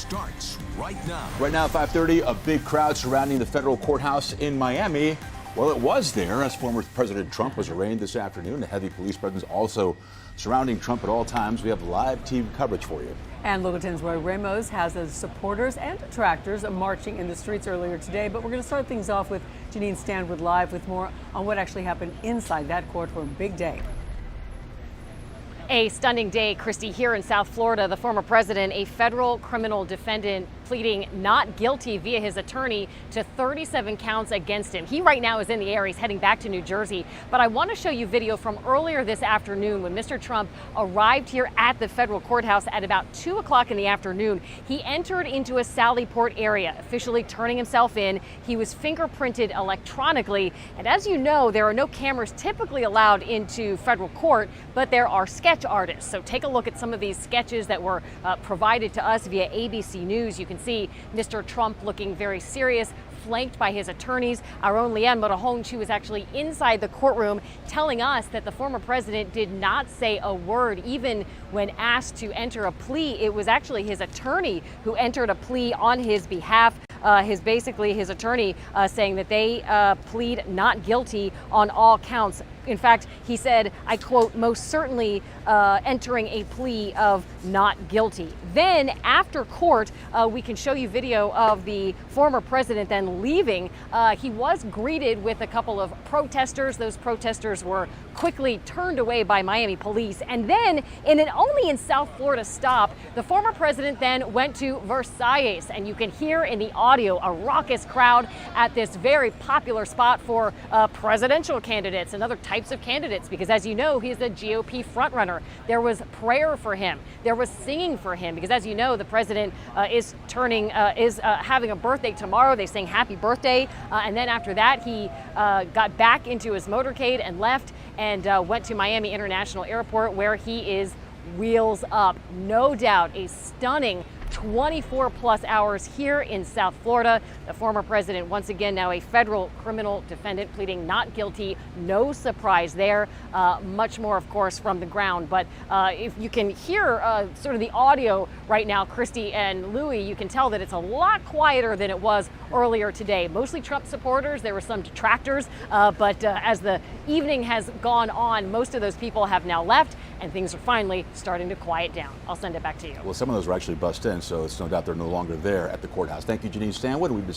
starts right now. Right now at 5:30, a big crowd surrounding the federal courthouse in Miami. Well, it was there as former President Trump was arraigned this afternoon. A heavy police presence also surrounding Trump at all times. We have live TV coverage for you. And Local 10's Roy Ramos has his supporters and detractors marching in the streets earlier today. But we're going to start things off with Janine Stanwood live with more on what actually happened inside that courtroom. Big day. A stunning day, Christy, here in South Florida. The former president, a federal criminal defendant, pleading not guilty via his attorney to 37 counts against him. He right now is in the air. He's heading back to New Jersey. But I want to show you video from earlier this afternoon when Mr. Trump arrived here at the federal courthouse at about 2 o'clock in the afternoon. He entered into a Sally Port area, officially turning himself in. He was fingerprinted electronically. And as you know, there are no cameras typically allowed into federal court, but there are sketch artists. So take a look at some of these sketches that were provided to us via ABC News. You can see Mr. Trump looking very serious, flanked by his attorneys. Our own Leanne Morajon, she was actually inside the courtroom telling us that the former president did not say a word even when asked to enter a plea. It was actually his attorney who entered a plea on his behalf. His attorney saying that they plead not guilty on all counts. In fact, he said, I quote, most certainly entering a plea of not guilty. Then after court, we can show you video of the former president then leaving. He was greeted with a couple of protesters. Those protesters were quickly turned away by Miami police. And then in an only in South Florida stop, the former president then went to Versailles. And you can hear in the audio a raucous crowd at this very popular spot for presidential candidates and other types of candidates, because as you know, he's the GOP frontrunner. There was prayer for him. There was singing for him, because as you know, the president is having a birthday tomorrow. They sing happy birthday. And then after that, he got back into his motorcade and left and went to Miami International Airport, where he is wheels up. No doubt a stunning 24 plus hours here in South Florida. The former president, once again, now a federal criminal defendant, pleading not guilty. No surprise there. Much more, of course, from the ground. But if you can hear sort of the audio right now, Christy and Louie, you can tell that it's a lot quieter than it was earlier today. Mostly Trump supporters. There were some detractors. But as the evening has gone on, most of those people have now left, and things are finally starting to quiet down. I'll send it back to you. Well, some of those were actually bussed in, so it's no doubt they're no longer there at the courthouse. Thank you, Janine Stanwood. We've been